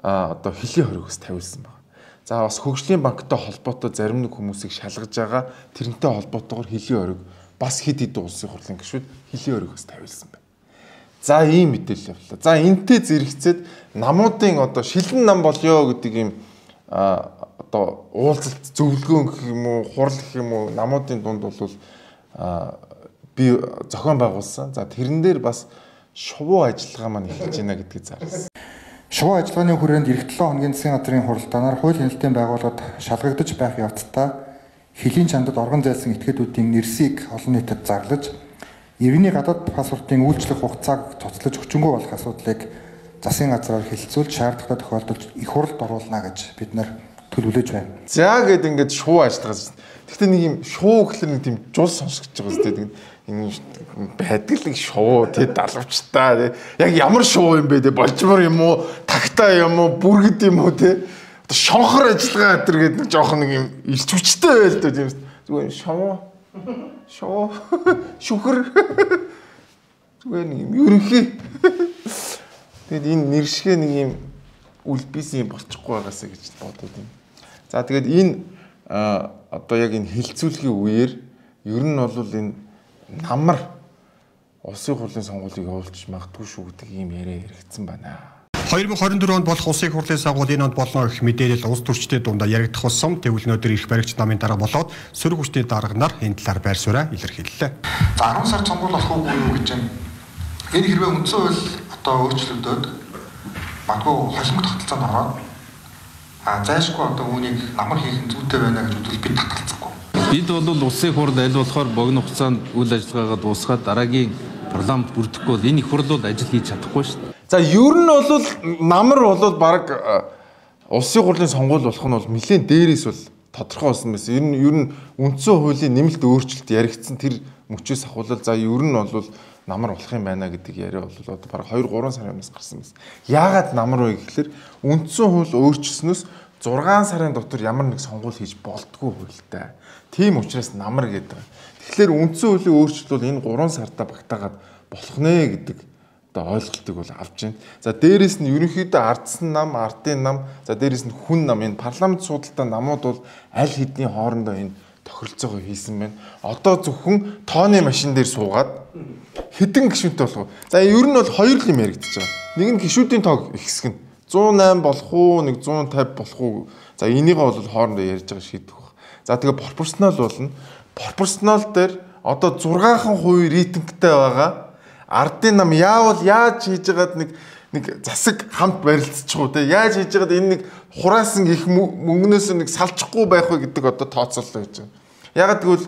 одоо хөлийн хоригоос тавилсан байна. За бас хөгжлийн банктай холбоотой зарим нэг хүмүүсийг шалгаж байгаа тэрнтэй холбоотойгоор хөлийн хориг бас хэд улсын хурлын гишүүд хөлийн хоригоос тавилсан байна. За ийм мэдээлэл явлаа. За энтэй зэрэгцээд намуудын одоо шилэн нам болёо гэдэг ийм одоо уулзалт зөвлөгөө гэх юм уу, хурал гэх юм уу намуудын дунд бол би зохион байгуулсан. За тэрэн дээр бас шувуу ажиллагаа маань эхэлж байна гэдгийг зарласан. Шувуу ажиллагааны хүрээнд эх 7 хоногийн засгийн газрын хуралдаанаар хууль хяналтын байгууллагад шалгагдаж байх явцдаа хөлийн чандад оргон зайлсан этгээдүүдийн нэрсийг олон нийтэд зарлаж, иргэний гадаад паспортын үйлчлэх хугацааг цуцлаж өчөнгөө болох асуудлыг засгийн газраар хэлэлцүүлж шаардлагатай тохиолдолд их хуралд оруулна гэж бид нар төлөвлөж байна. За гээд ингээд шувуу ажиллагаа. Гэхдээ нэг юм шувуу гэхэлэр нэг тийм жул сонсгож байгаа зү. Энэ байдаг л шувуу тий далавчтай яг ямар шувуу юм бэ тий болжмор юм уу тагтаа юм уу бүргэд юм уу тий одоо шонхор ажиллагаа гэтэр гэдэг нэг жоох нэг юм ирч хүчтэй байл дөө тийм зүгээр шувуу шүхэр зүгээр нэг юм ерөнхий тэгээд энэ нэршгэ нэг юм үлбисийн болчихгүй байгаасаа гэж бодод юм. За тэгээд энэ одоо яг энэ хилцүүлгийн үеэр ер нь бол энэ намар улсын хурлын сонгуулийг явуулж магадгүй шүү гэдэг ийм яриа яригдсан байна. 2024 онд болох улсын хурлын сонгуул энэ онд болно гэх мэдээлэл улс төрчдийн дундаа яригдах болсон. Тэгвэл өнөөдөр их баригч намын дараа болоод сөрөг хүчний дарганаар энэ талаар байр сууриа илэрхийллээ. За 10 сар сонгуул болох уу гэж байна. Энэ хэрвээ үндсэн хууль одоо өөрчлөгдөөд магадгүй холимог тогтолцоонд ороод зайлшгүй одоо үүнийг намар хийх нь зүйтэй байна гэж үзвэл бид татгалзахгүй. Бид бол улсын хурл аль болохоор богино хугацаанд үйл ажиллагаагаа дуусгаад дараагийн парламент бүрдэхгүй бол энэ их хурл бол ажил хийж чадахгүй шүү дээ. За ер нь бол намар бол баг улсын хурлын сонгуул болох нь бол нэлээд дээрээс бол тодорхой болсон байсан. Ер нь үндсэн хуулийн нэмэлт өөрчлөлт яригдсан тэр мөчөөс ахуулаад за ер нь бол намар болох юм байна гэдэг яриа бол одоо баг 2-3 сарын өмнөөс гарсан байсан. Яагаад намар вэ гэхэлэр үндсэн хууль өөрчлснөөс 6 сарын дотор ямар нэг сонгуул хийж болтгүй хуультай. Тийм учраас намар гэдэг. Тэгэхээр үндсэн хуулийн өөрчлөлт бол энэ 3 сартаа багтаагаад болох нэ гэдэг одоо ойлголтыг бол авч байна. За дээрэс нь ерөнхийдөө ардсан нам, ардын нам, за дээрэс нь хүн нам энэ парламент судалтай намууд бол аль хэдийн хоорондоо энэ тохиролцоогоо хийсэн байна. Одоо зөвхөн тооны машин дээр суугаад хэдэн гишүүнтэй болох вэ? За ер нь бол хоёр л юм яригдчихэж байгаа. Нэг нь гишүүдийн тоог ихсгэн 108 болох уу, нэг 150 болох уу. За энийг бол хоорондоо ярьж байгаа шийдэх баг. За тэгээ пропорционал болно. Пропорционал дээр одоо 6% рейтингтэй байгаа. Ардын нам яавал яаж хийж байгаад нэг засаг хамт барилцчихуу те яаж хийж байгаад энэ нэг хураасан их мөнгнөөс нэг салчихгүй байх вэ гэдэг одоо тооцоолол байж байгаа. Ягаад гэвэл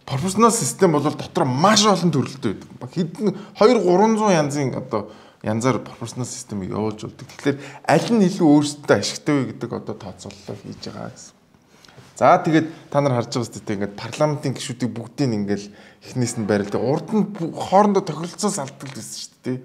пропорционал систем бол дотор маш олон төрөлтэй байдаг. Хэдэн 200-300 янзын одоо янзаар пропорционал системийг явуулж өгдөг. Тэгэхээр аль нь илүү өөрсдөө ашигтай вэ гэдэг одоо тооцоолол хийж байгаа гэсэн. За тэгээд та нар харж байгаа үстэй ингээд парламентын гишүүдийг бүгдийг ингээд эхнээс нь барилдаг. Урд нь хоорондоо тохиролцоо салдаг гэсэн шүү дээ.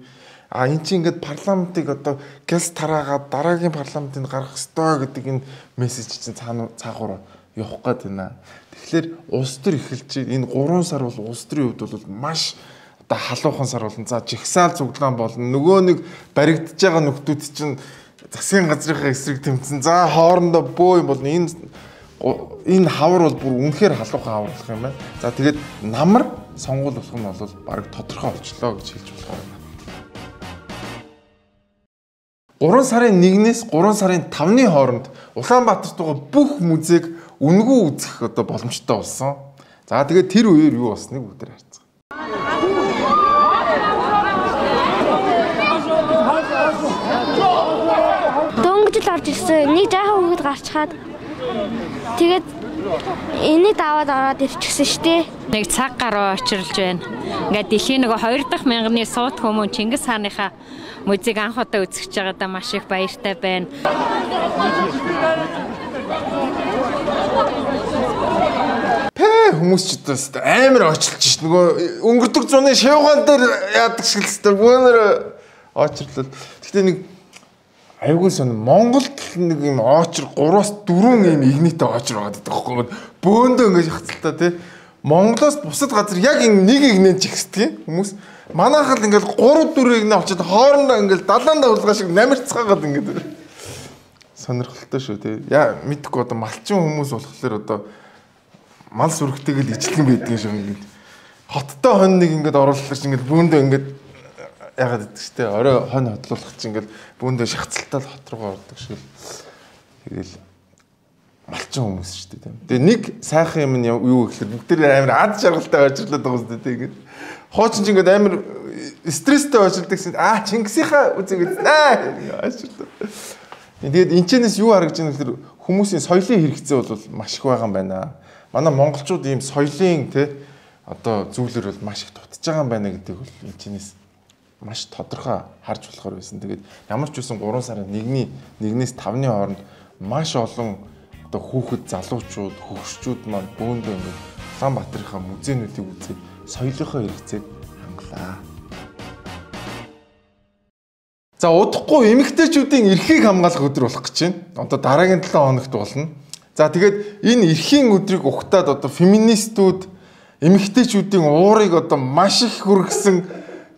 Энд чинь ингээд парламентыг одоо гэлс тараагаад дараагийн парламентыг гаргах ёстой гэдэг энэ мессеж чинь цаагаараа явах гээд байна. Тэгэхээр улс төр эхэлж энэ 3 сар бол улс төрийн хувьд бол маш одоо халуухан сар болно. За жигсаал цуглаан болно. Нөгөө нэг баригдаж байгаа нөхдүүд чинь засгийн газрынхаа эсрэг тэмцэн. За хоорондоо бөө юм бол энэ хавар бол бүр үнэхээр халуухан хавар болох юм байна. За тэгээд намар сонгуул болох нь бол баг тодорхой болчлоо гэж хэлж болох юм. 3 сарын 1-ээс 3 сарын 5-ны хооронд Улаанбаатарт байгаа бүх музейг үнэгүй үзэх одоо боломжтой болсон. За тэгээд тэр үеэр юу болсныг бүгдээр харцгаа. Дөнгөж л орж ирсэн. Нэг жаахан хүүхэд гарчхаад тэгээд энийг даваад ороод ирчихсэн шүү дээ. Нэг цаг гаруй очирлж байна. Ингээд дэлхийн нөгөө 2 дахь мянганы сууд хүмүүн Чингис хааныхаа музейг анх удаа үзэж байгаадаа маш их баяртай байна. Хүмүүс ч одоо амар очилж ш. Нөгөө өнгөрдөг зуны шивган дээр яадаг шиг л тест бөөнөр очирлал. Гэхдээ нэг айгүй сон Монголд нэг юм очир 3-4 юм игнитэ очир байгаа гэдэг байхгүй. Бөөндөө ингэж хацалтаа тий. Монголоос бусад газар яг нэг игнэн чигсдэг хүмүүс. Манайхал ингээл 3-4 игнэ очиод хоорондоо ингээл далаан давлгаа шиг намирцгаагаад ингээд сонирхолтой шүү тий. Яа мэдхгүй одоо малчин хүмүүс болохоор одоо мал сүрэгтэйг л ижлэн байдаг юм шиг ингээд хоттой хон нэг ингээд оруулах чинь ингээд бөөндөө ингээд ягаад гэдэг чтэй орой хон хотлуулах чинь ингээд бөөндөө шахацалтаа хот руугаа ордог шиг тэгэл малчин хүмүүс шүү дээ. Тэгээ нэг сайхан юм нь юу гэхээр бүгд амар ад жаргалтай очирлаад байгаа юм дээ ингээд хоочин чинь ингээд амар стресстэй очилдаг гэсэн Чингисийнхаа үзэг үзлээ очирлаа. Тэгээд энэчнээс юу харагдж байна гэхээр хүмүүсийн соёлын хэрэгцээ бол маш их байгаа юм байна. Манай монголчууд ийм соёлын одоо зүйлэр бол маш их дутж байгаа юм байна гэдэг бол энэчнээс маш тодорхой харж болохоор байсан. Тэгээд ямар ч үсэн 3 сарын 1-ээс 5-ны хооронд маш олон одоо хүүхэд залуучууд, хөгшчүүд маань бөөндөө ингээд Улаанбаатарынхаа музейнүүдийг үзээд соёлынхоо хэрэгцээг хангалаа. За удахгүй эмэгтэйчүүдийн эрхийг хамгаалах өдөр болох гэж байна. Одоо дараагийн 7 хоногт болно. За тэгээд энэ эрхийн өдрийг ухтаад одоо феминистүүд эмэгтэйчүүдийн уурыг одоо маш их хүргэсэн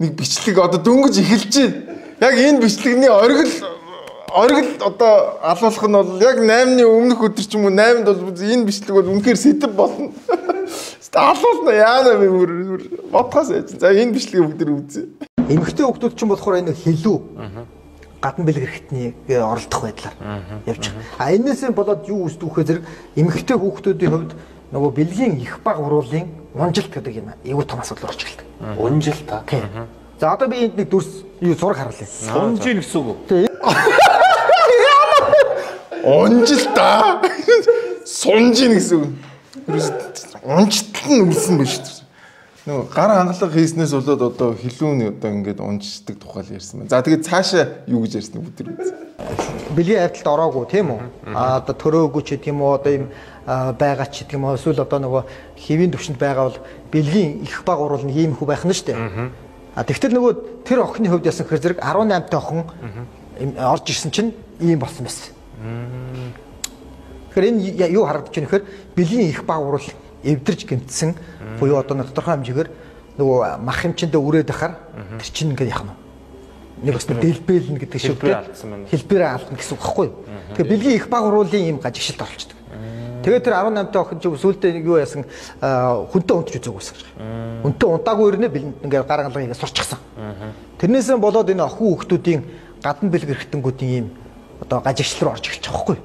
нэг бичлэг одоо дөнгөж эхэлж байна. Яг энэ бичлэгний оргил одоо алуулах нь бол яг 8-ны өмнөх өдөр ч юм уу 8-нд бол энэ бичлэг бол үнэхээр сэтэв болно. Алуулна яана мөр бодхоос яж. За энэ бичлэгийг бүгд үзье. Эмэгтэй хүмүүс ч юм болохоор энэ хэлүү гадна бэлэг хэрэгтний оролдох байдлаар явж байгаа. Энээсээ болоод юу үүсдэг вэ зэрэг эмэгтэй хүмүүсийн хувьд нөгөө бэлгийн их баг уруулын унжилт гэдэг юм айгүй том асуудал болж эхэлдэг. Унжилт та. За одоо би энд нэг дүрс юу зураг харуулъя. Сунжин гэсэн үг. Унжилт та. Сунжин гэсэн үг. Унжтал нь үлсэн биш шүү дээ. Нөгөө гар хангалага хийснээс болоод одоо хилүүний одоо ингээд унждаг тухай л ярьсан байна. За тэгээд цаашаа юу гэж ярьсан бүгд үү? Бэлгийн айдалд ороогүй тийм үү? Одоо төрөөгүй ч гэдэг юм уу одоо юм байгаа ч гэдэг юм уу эсвэл одоо нөгөө хэвийн төвшөнд байгаа бол бэлгийн их баг уруулна ийм хүү байх нь шүү дээ. Тэгтэл нөгөө тэр охины хувьд ясан хэрэг 18 та охин орж ирсэн чинь ийм болсон байсан. Тэгэхээр энэ юу харагдаж байна гэхээр бэлгийн их баг уруул эвдэрж гэмтсэн буюу одоо тодорхой хэмжээгээр нөгөө мах хэмжээндээ үрээд ахаар тэр чинь ингээд яах нь нэг бас дэлбэлнэ гэдэг шиг хэлбэрээ алдна гэсэн үг байхгүй юу. Тэгэхээр бэлгийн их баг уруулын ийм гажигшилт оролцдог. Тэгээд тэр 18 та охин ч сүүлдээ нэг юу яасан хүнтэй унтж үзээг байсан гэж. Хүнтэй унтаагүй ирнэ ингээд гар хангалгаа сурчсан. Тэрнээсээ болоод энэ охин хүүхдүүдийн гадна бэлэг эрхтэнгүүдийн ийм одоо гажигшил руу орж ирчих واخгүй.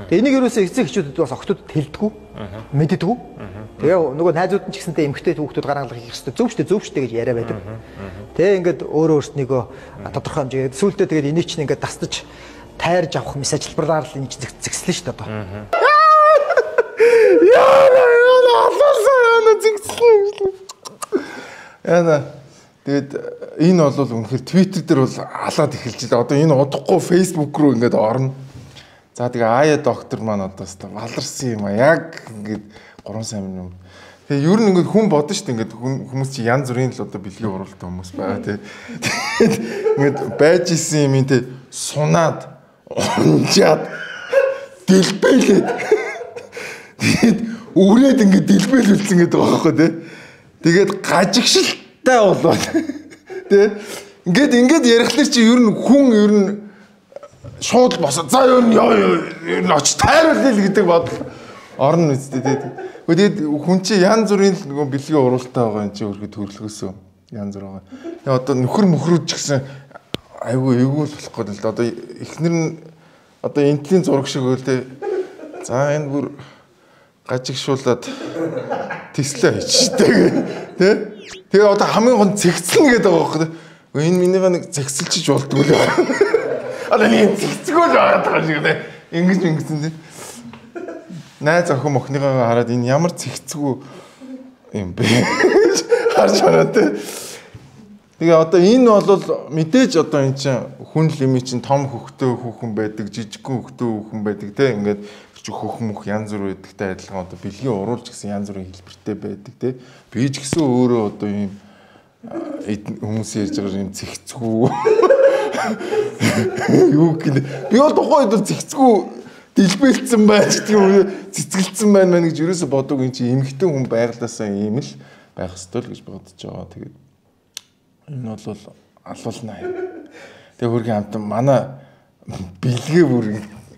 Тэгээ энийг ерөөсөө эцэг эхчүүдэд бас охтуудад хэлдэггүй, мэддэггүй. Тэгээ нөгөө найзууд нь ч гэсэнтэй эмгтэй хүүхдүүд гар хангалах их хэрэгтэй зөв штэ гэж яриа байдаг. Тэгээ ингээд өөрөө өөрснийгөө тодорхой хэмжээгээр сүүлдээ тэгээд энийг чинь ингээд дастаж тайрж авах мэс ажилбарлаар л энэ зэгслэн штэ одоо. Яа алуулсан зэгслэн. Яна тэгээд энэ бол үнэхээр Twitter дээр бол алаад эхэлж байна. Одоо энэ удахгүй Facebook руу ингээд орно. За тэгээ Ая доктор маань одоо валарсан юм а. Яг ингээд 3 сая юм. Тэгээ ер нь ингээд хүн бодно шүү дээ. Ингээд хүмүүс чи янз бүрийн л одоо бэлгийн уралтай хүмүүс байгаа тий. Ингээд байж исэн юм тий сунаад унжаад дэлбэлээд тэгээд үрээд ингээд дэлбэлүүлсэн гэдэг байгаа байхгүй тий. Тэгээд гажигшилтай болоод тий. Ингээд ярихлаар чи ер нь хүн ер нь шууд босоо. За ер нь очиж тайруулъя л гэдэг бодол орно үстэй тий. Тэгээд хүн чи янз бүрийн нөгөө бэлгийн уралтай байгаа юм чи өөрхөд төрлөхөөсөө янз бүр байгаа. Тэгээ одоо нөхөр мөхрүүд ч гэсэн айгүй эвгүй л болох гэдэг л одоо эхнэр нь одоо энтлийн зураг шиг үйл тий. За энэ бүр гажигшуулаад тэслээ хийчихтэй тий. Тэгээ одоо хамгийн гол цэгцэлнэ гэдэг байгаа байхгүй. Энэ минийга нэг цэгцэлчиж болдгоо л. Одоо нэг цэгцгүүл байгаа даа шиг тий. Ингэж тий. Найз охин мохныгаа хараад энэ ямар цэгцгүү юм бэ? Харж байна тий. Тэгээ одоо энэ бол мэдээж одоо эн чинь хүн лими чинь том хөхтөө хүүхэн байдаг, жижигхэн хөхтөө хүүхэн байдаг тий. Ингээд хөх мөх янз бүр байдагтай адилхан одоо бэлгийн уруулж гэсэн янз бүрийн хэлбэртэй байдаг тий. Би ч гэсэн өөрөө одоо ийм хүмүүс ярьж байгаа юм цэгцгүү. Юу гэнэ. Би бол тухайн үед бол цэгцгүү дэлбэлцсэн байж гэдэг юм цэцгэлцсэн байна гэж ерөөсө бодог юм чи эмхтэн хүн байглаасаа ийм л байх ёстой л гэж бодож байгаа. Тэгээд энэ бол алуулна. Тэгээ хөргийн амт манай бэлгээ бүр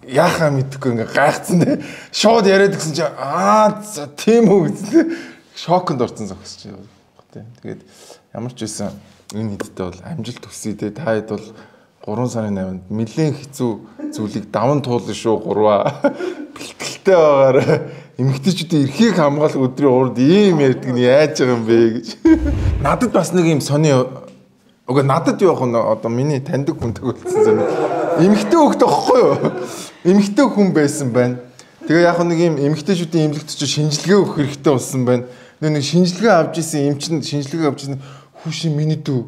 яхаа мэдхгүй ингээ гайхсан те. Шууд яриад гисэн чи за тийм үү гэдэг шоконд орсон зогсож байгаа те. Тэгээд ямар ч байсан энэ хэдтэй бол амжилт төсөй те. Та хэд бол 3 сарын 8-нд нэлээд хэцүү зүйлийг даван туулна шүү 3-аа. Бэлтгэлтэй байгаарай. Эмэгтэйчүүдийн эрхийг хамгаалах өдрийн урд ийм ярьдаг нь яаж байгаа юм бэ гэж. Надад бас нэг юм сони уг надад явах нь одоо миний таньдаг хүн төгөлдсөн юм. Эмэгтэй хөхтэй байхгүй юу? Эмэгтэй хүн байсан байна. Тэгээ яг нэг юм эмэгтэйчүүдийн эмнэлэгт ч шинжилгээ өгөх хэрэгтэй болсон байна. Нэг шинжилгээ авч исэн эм чин шинжилгээ авч исэн хүүшин миний дүү.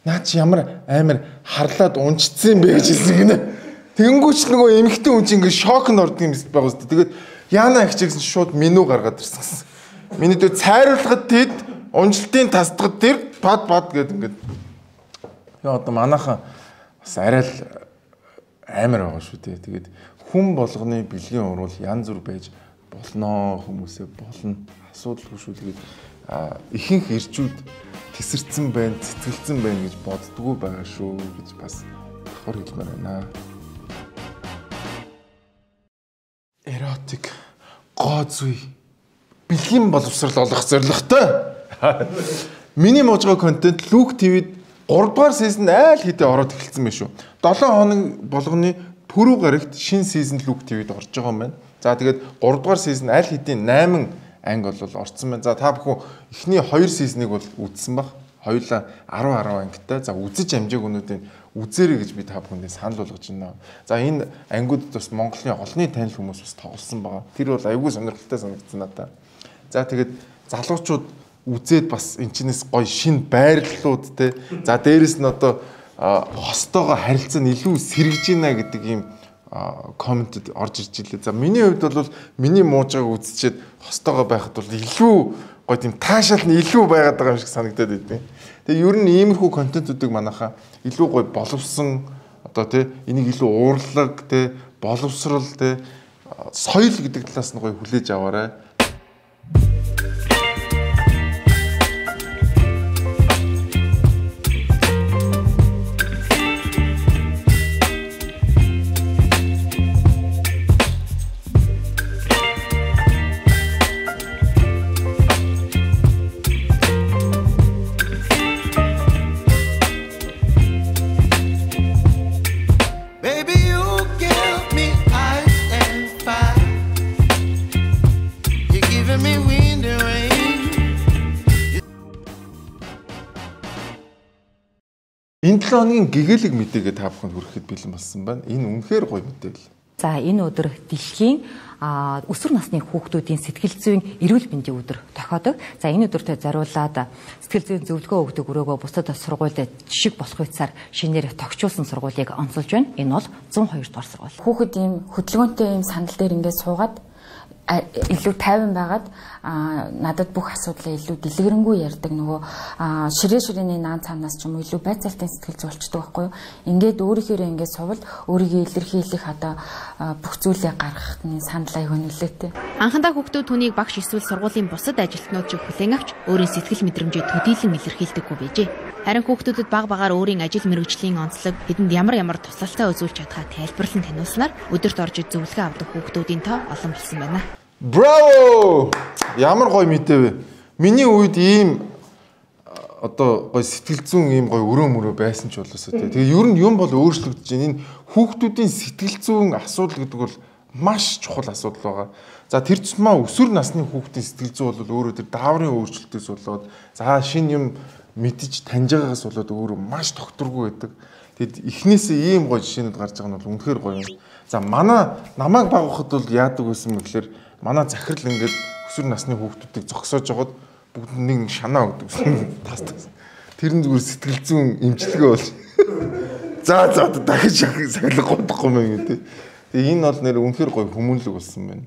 Наа чи ямар амар харлаад унжцсан юм бэ гэж хэлсэн гинэ. Тэнгүүч нөгөө эмэгтэй хүн чинь ингээ шокнд ордог юм байгаа үстэй. Тэгээд яана их ч гэсэн шууд меню гаргаад ирсэн гэсэн. Миний дүү цайруулахад тэд унжилтын тасдагд тэр пад гэдэг ингээд. Тэгээ одоо манайхан бас арай л амар байгаа шүү дээ. Тэгээд хүн болгоны бэлгийн урвал янз бүр байж болноо хүмүүсээ болно. Асуудалгүй шүү. Тэгээд ихэнх ирчүүд тесэрсэн байна, цэцгэлсэн байна гэж боддгоо байгаа шүү гэж бас давхар хэлмээр байна. Эротик гооцүй бэлгийн боловсрал олох зорилготой. Миний можгоо контент Luke TV-д 3 дугаар сизон айл хэдэ ороод эхэлсэн байх шүү. 7 хоног болгоны пүрэв гарагт шинэ сизон Luke TV-д орж байгаа юм байна. За тэгээд 3 дугаар сизон айл хэдийн 8 анги бол орцсон байна. За та бүхэн эхний 2 сизныг бол үзсэн баг. Хоёулаа 10 ангитай. За үзэж амжаагүйнүүдийн үзээрэй гэж би та бүхэндээ санал болгож байна. За энэ ангиудад бас Монголын олонний танил хүмүүс бас тоглосон байгаа. Тэр бол аюулгүй сонирхолтой санагдсан надад. За тэгээд залуучууд үзээд бас энэ чинээс гоё шин байрлалууд те. За дээрэс нь одоо хостойгоо харилцаа нь илүү сэргэж байна гэдэг ийм комментэд орж ирж илээ. За миний хувьд бол миний муужааг үзчихэд хостойгоо байхад бол илүү гоё тийм таашаал нь илүү байгаад байгаа юм шиг санагдаад байдیں۔ Тэгээ ер нь иймэрхүү контентуудыг манайхаа илүү гоё боловсон одоо тий энийг илүү уурлаг тий боловсрал тий соёл гэдэг талаас нь гоё хүлээж аваарай. Энэ 7 хоногийн гэгээлэг мэдээгээ та бүхэнд хүрэхэд бэлэн болсон байна. Энэ үнэхээр гоё мэдээлэл. За энэ өдөр дэлхийн өсвөр насны хүүхдүүдийн сэтгэл зүйн эрүүл мэндийн өдөр зохиодог. За энэ өдөртөө зориулаад сэтгэл зүйн зөвлөгөө өгдөг өрөөгөө бусдад сургуульд жишг болох үсээр шинээр тогтчулсан сургуулийг онцолж байна. Энэ бол 102 дугаар сургууль. Хүүхэд ийм хөдөлгөөнтэй ийм санал дээр ингээд суугаад илүү тайван байгаад надад бүх асуудлаа илүү дэлгэрэнгүй ярьдаг нөгөө ширээний наан цаанаас ч юм уу илүү байцаалтын сэтгэл зүйчдэг байхгүй юу. Ингээд өөрийнхөө ингээд сувал өөрийгөө илэрхийлэх одоо бүх зүйлээ гаргахад нь санал аягүй нөлөөтэй. Анхандаа хүүхдүүд түүнийг багш эсвэл сургуулийн бусад ажилтнууд шиг хүлээн авч өөрийн сэтгэл мэдрэмжээ төдийлөн илэрхийлдэггүй байжээ. Харин хүүхдүүдэд баг багаар өөрийн ажил мэргэжлийн онцлог бидэнд ямар тусалцаа үзүүлж чадхаа тайлбарлан таниулснаар өдөрт орж зөвлөгөө авдаг хүүхдүүдийн тоо олон болсон байна. Браво! Ямар гоё мэдээ вэ? Миний үед ийм одоо гоё сэтгэл зүйн ийм гоё өрөө мөрөө байсан ч болоосоо тий. Тэгээ ер нь юм бол өөрчлөгдөж байна. Энэ хүүхдүүдийн сэтгэл зүйн асуудал гэдэг бол маш чухал асуудал байгаа. За тэр тусмаа өсвөр насны хүүхдийн сэтгэл зүй бол өөрөө тэр дааврын өөрчлөлтөөс болоод за шинэ юм мэдж таньж байгаагаас болоод өөрөө маш докторгүй байдаг. Тэгэд эхнээсээ ийм гоё жишээнүүд гарч байгаа нь бол үнэхээр гоё юм. За намайг багахад бол яадаг байсан мэхлээр манай захирал ингээд өсвөр насны хүүхдүүдийг зогсоож жагаад бүгд нэг шанаа өгдөг гэсэн. Тэр нь зүгээр сэтгэл зүйн эмчилгээ болж. За дахиж сахилга годохгүй мэн гэдэг. Тэгээ энэ бол нэр үнэхээр гоё хүмүүнлэг болсон байна.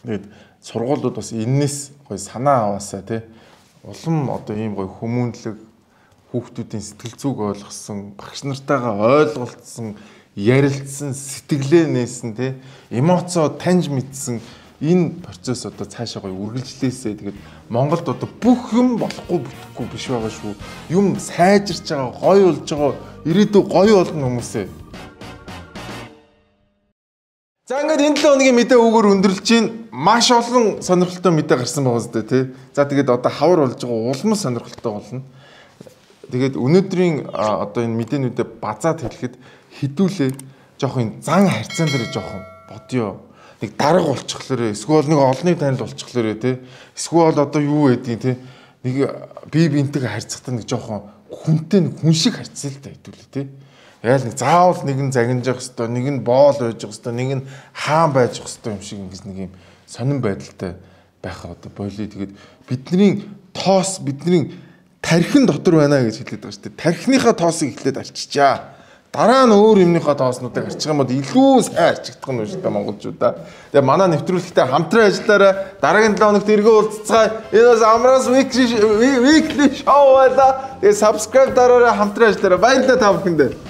Тэгээд сургуулиуд бас энэс гоё санаа аваасаа тий. Улам одоо ийм гоё хүмүүнлэг хүүхдүүдийн сэтгэл зүйг ойлгосон, багш нартайгаа ойлголцсон, ярилцсан, сэтгэлээ нээсэн тий, эмоцоо таньж мэдсэн энэ процесс одоо цаашаа гоё үргэлжлээсэй. Тэгээд Монголд одоо бүх юм болохгүй бүтэхгүй биш байгаа шүү. Юм сайжирч байгаа, гоё болж байгаа, ирээдүй гоё болно хүмүүсээ. За ингээд энэ 7 хоногийн мэдээ өгөр өндөрлж чинь маш олон сонирхолтой мэдээ гарсан байгаа зү тий. За тэгээд одоо хавар болж байгаа улам сонирхолтой болно. Тэгээд өнөөдрийн одоо энэ мэдээнүүдэд базаад хэлэхэд хідүүлээ жоох энэ зан харьцаан дээр жоохон бодё. Нэг дарга болчихлоо эсвэл нэг олныг танил болчихлоо тий. Эсвэл одоо юу байдгийг тий. Нэг бие биентэйгээ харьцахтаа нэг жоохон хүнтэй хүн шиг харьцал та хідүүлээ тий. Яал нэг заавал нэг нь загинжих хэвээр, нэг нь боол байж хэвээр, нэг нь хаан байж хэвээр юм шиг ингэж нэг юм сонирн байдалтай байхаа одоо болиё. Тэгээд бидний тоос бидний тархин дотор байна гэж хэлээд байгаа шүү дээ. Тархиныхаа тоосыг эхлээд арчичаа. Дараа нь өөр юмныхаа тооснуудыг арчих юм бол илүү сайн арчигдах нь шүү дээ монголчуудаа. Тэгээ манай нэвтрүүлэгтээ хамтран ажиллаарай. Дараагийн 7 хоногт эргөө уулзцгаая. Энэ бас Амраас weekly show байла. Тэгээ subscribe дараарай, хамтран ажиллаарай. Баярлалаа та бүхэндээ.